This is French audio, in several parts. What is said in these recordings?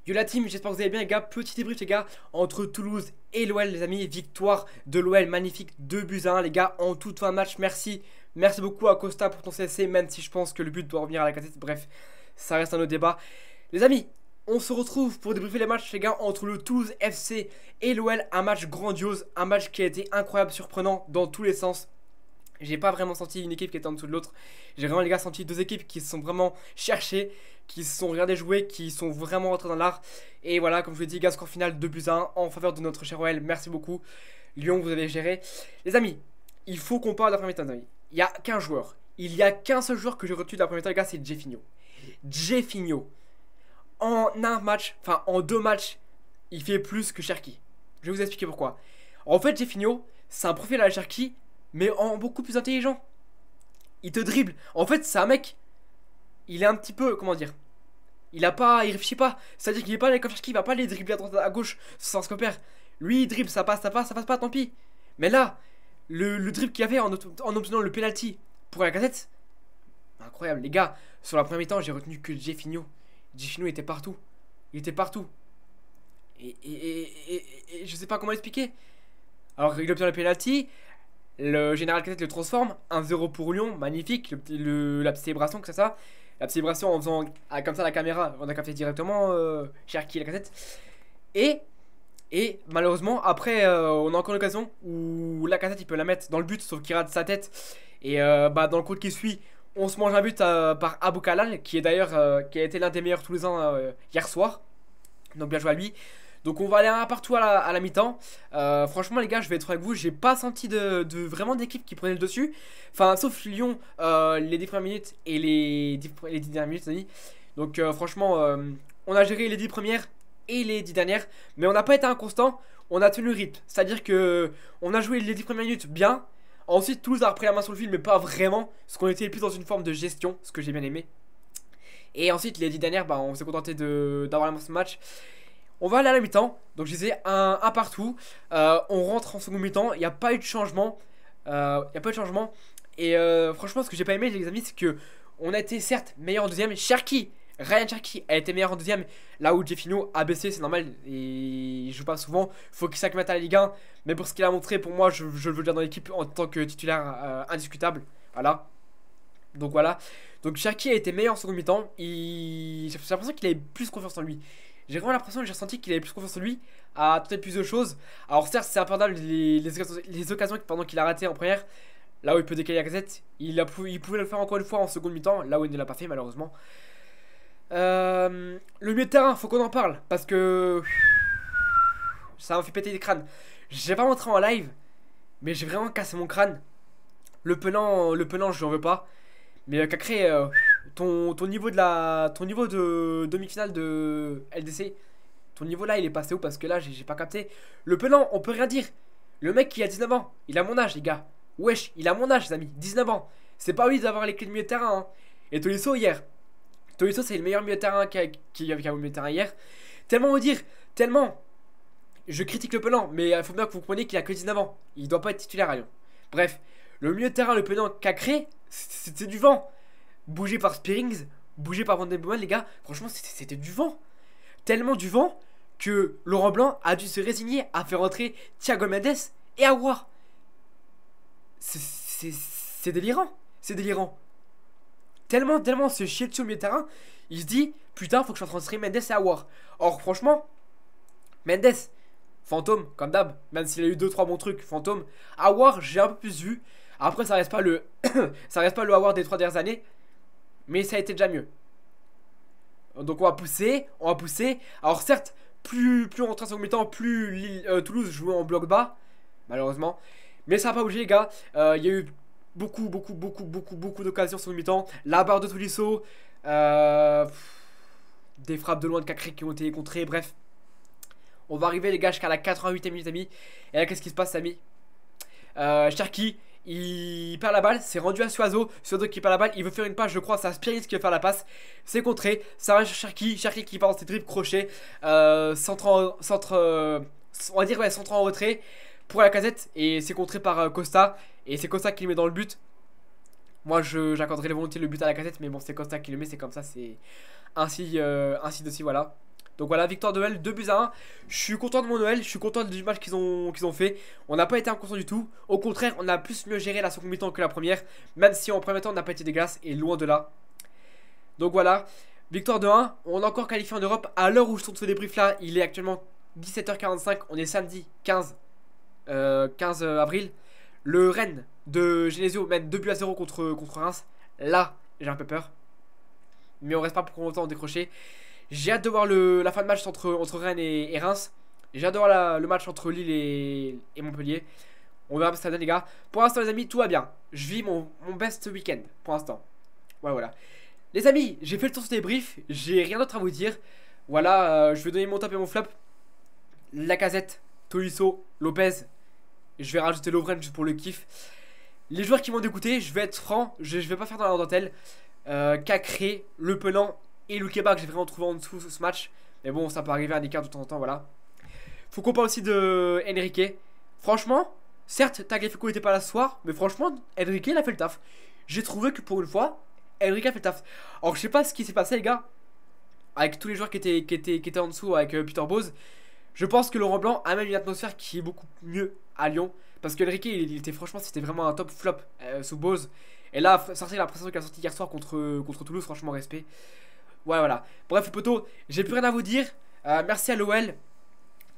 Yo la team, j'espère que vous allez bien les gars. Petit débrief les gars entre Toulouse et l'OL les amis. Victoire de l'OL, magnifique, 2 buts à 1 les gars en toute fin de match. Merci beaucoup à Costa pour ton CSC, même si je pense que le but doit revenir à la cassette. Bref, ça reste un autre débat. Les amis, on se retrouve pour débriefer les matchs les gars entre le Toulouse FC et l'OL. Un match grandiose, un match qui a été incroyable, surprenant dans tous les sens. J'ai pas vraiment senti une équipe qui était en dessous de l'autre. J'ai vraiment les gars senti deux équipes qui se sont vraiment cherchées, qui se sont regardées jouer, qui sont vraiment rentrées dans l'art. Et voilà, comme je vous l'ai dit, gars, score final 2 buts à 1 en faveur de notre cher OL. Merci beaucoup. Lyon, vous avez géré. Les amis, il faut qu'on parle de la première mi-temps, les amis. Il y a qu'un joueur. Il y a qu'un seul joueur que j'ai retenu de la première mi-temps, les gars, c'est Jefinho. Jefinho. En un match, enfin en deux matchs, il fait plus que Cherki. Je vais vous expliquer pourquoi. En fait, Jefinho, c'est un profil à la Cherki, mais en beaucoup plus intelligent. Il te dribble. En fait, c'est un mec. Il est un petit peu. Comment dire. Il réfléchit pas. C'est-à-dire qu'il est pas comme Cherki, il va pas les dribbler à droite à gauche sans se repère. Lui, il dribble, ça passe pas, tant pis. Mais là, le dribble qu'il y avait en obtenant le penalty pour la cassette, incroyable. Les gars, sur la première mi-temps, j'ai retenu que Jefinho. Jefinho était partout. Il était partout. Et je sais pas comment l'expliquer. Alors, il obtient le penalty. Le général Cassette le transforme. 1-0 pour Lyon, magnifique. La petite célébration, que c'est ça. La petite célébration en faisant comme ça la caméra. On a capté directement Cherki et la Cassette. Et malheureusement, après, on a encore l'occasion où la Cassette il peut la mettre dans le but, sauf qu'il rate sa tête. Et dans le coup qui suit, on se mange un but par Abou Kalal, qui est d'ailleurs qui a été l'un des meilleurs Toulousains hier soir. Donc bien joué à lui. Donc on va aller un partout à la mi-temps. Franchement les gars, je vais être avec vous, j'ai pas senti de vraiment d'équipe qui prenait le dessus. Enfin sauf Lyon les 10 premières minutes et les 10 dernières minutes amis. Donc franchement on a géré les 10 premières et les 10 dernières. Mais on n'a pas été inconstant, on a tenu le rythme. C'est-à-dire que on a joué les 10 premières minutes bien. Ensuite Toulouse a repris la main sur le fil mais pas vraiment. Parce qu'on était plus dans une forme de gestion, ce que j'ai bien aimé. Et ensuite les 10 dernières on s'est contenté d'avoir la main sur le match. On va aller à la mi-temps, donc je disais un partout. On rentre en second mi-temps, il n'y a pas eu de changement. Et franchement, ce que j'ai pas aimé, les amis, c'est que on a été certes meilleur en deuxième. Ryan Cherki a été meilleur en deuxième. Là où Jefinho a baissé, c'est normal. Et il joue pas souvent. Faut qu'il s'acclimate à la Ligue 1. Mais pour ce qu'il a montré, pour moi, je le veux dire dans l'équipe en tant que titulaire indiscutable. Voilà. Donc voilà. Donc Cherki a été meilleur en second mi-temps. J'ai l'impression qu'il avait plus confiance en lui. J'ai vraiment l'impression que j'ai ressenti qu'il avait plus confiance en lui, à tenter plus de choses. Alors certes c'est impardable les occasions qu'il a ratées en première. Là où il peut décaler la cassette, il pouvait le faire encore une fois en seconde mi-temps. Là où il ne l'a pas fait malheureusement. Le milieu de terrain, faut qu'on en parle. Parce que ça m'a fait péter des crânes. J'ai pas montré en live, mais j'ai vraiment cassé mon crâne. Le penant je lui en veux pas. Mais Cacré, ton niveau de demi-finale de LDC, ton niveau là il est passé où? Parce que là j'ai pas capté. Le penant, on peut rien dire. Le mec qui a 19 ans, il a mon âge les gars. Wesh, il a mon âge les amis, 19 ans. C'est pas lui d'avoir les clés de milieu de terrain hein. Et Tolisso hier. Tolisso c'est le meilleur milieu de terrain qui a au milieu de terrain hier. Tellement vous dire, tellement. Je critique le penant, mais il faut bien que vous compreniez qu'il a que 19 ans. Il doit pas être titulaire à Lyon. Bref, le milieu de terrain, le penant Cacré, c'était du vent. Bougé par Spearings, bougé par Van Den Boomen, les gars, franchement c'était du vent. Tellement du vent que Laurent Blanc a dû se résigner à faire entrer Thiago Mendes et Aouar. C'est délirant, c'est délirant. Tellement se chier dessus au milieu de terrain, il se dit putain faut que je transfère Mendes et Aouar. Or franchement, Mendes, fantôme comme d'hab, même s'il a eu 2-3 bons trucs, fantôme. Aouar j'ai un peu plus vu. Après ça reste pas le ça reste pas le Aouar des 3 dernières années. Mais ça a été déjà mieux. Donc on va pousser. Alors certes, plus on rentre en second mi-temps, plus Toulouse jouait en bloc bas. Malheureusement. Mais ça n'a pas bougé les gars. Il y a eu beaucoup d'occasions sur le mi-temps. La barre de Tolisso. Des frappes de loin de Cacré qui ont été contrées. Bref. On va arriver les gars jusqu'à la 88e minute amis. Et là qu'est-ce qui se passe amis? Cherki il perd la balle, c'est rendu à Suazo qui perd la balle, il veut faire une passe, je crois, c'est Spearings qui veut faire la passe. C'est contré, ça reste Cherki qui part dans ses dribbles crochet. Centre, on va dire ouais, centre en retrait pour la casette. Et c'est contré par Costa. Et c'est Costa qui le met dans le but. Moi j'accorderais volontiers le but à la casette, mais bon c'est Costa qui le met, c'est comme ça, c'est ainsi de suite, voilà. Donc voilà, victoire de Noël, 2 buts à 1. Je suis content de mon Noël, je suis content du match qu'ils ont fait. On n'a pas été inconscient du tout. Au contraire, on a plus mieux géré la seconde mi-temps que la première. Même si en premier temps, on n'a pas été dégueulasse et loin de là. Donc voilà, victoire de 1. On est encore qualifié en Europe. À l'heure où je tourne ce débrief là, il est actuellement 17h45. On est samedi 15 avril. Le Rennes de Genesio mène 2 buts à 0 contre Reims. Là, j'ai un peu peur. Mais on reste pas pour longtemps décroché. J'ai hâte de voir la fin de match entre Rennes et Reims. J'ai hâte de voir le match entre Lille et Montpellier. On verra ce que ça donne, les gars. Pour l'instant, les amis, tout va bien. Je vis mon best week-end pour l'instant. Voilà. Les amis, j'ai fait le tour sur débrief. J'ai rien d'autre à vous dire. Voilà, je vais donner mon top et mon flop. Lacazette, Tolisso, Lopez. Je vais rajouter Lovren juste pour le kiff. Les joueurs qui m'ont dégoûté, je vais être franc, je vais pas faire dans la dentelle. Cacré, Le Penant et Loukeba que j'ai vraiment trouvé en dessous ce match. Mais bon, ça peut arriver à un écart de temps en temps, voilà. Faut qu'on parle aussi de Enrique. Franchement, certes, Tagliafico était pas là ce soir, mais franchement, Enrique il a fait le taf. J'ai trouvé que pour une fois, Enrique a fait le taf. Alors je sais pas ce qui s'est passé, les gars, avec tous les joueurs qui étaient en dessous, avec Peter Bose. Je pense que Laurent Blanc a même une atmosphère qui est beaucoup mieux à Lyon. Parce que Enrique, il était franchement, c'était vraiment un top flop sous Bose. Et là, sortir la prestation qu'il a sorti hier soir contre Toulouse, franchement, respect. Ouais, voilà. Bref, poteau, j'ai plus rien à vous dire. Merci à l'OL.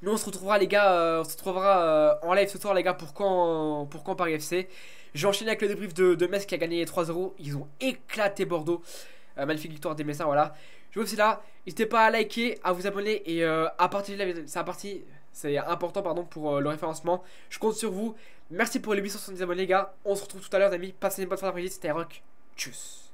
Nous, on se retrouvera, les gars, on se retrouvera en live ce soir, les gars, pour quand Paris FC. J'ai enchaîné avec le débrief de Metz qui a gagné 3-0. Ils ont éclaté Bordeaux. Magnifique victoire des Messins, voilà. Je vous aussi là. N'hésitez pas à liker, à vous abonner et à partager la vidéo. C'est important, pardon, pour le référencement. Je compte sur vous. Merci pour les 870 abonnés, les gars. On se retrouve tout à l'heure, les amis. Passez une bonne fin d'après-midi. C'était Rock. Tchuss.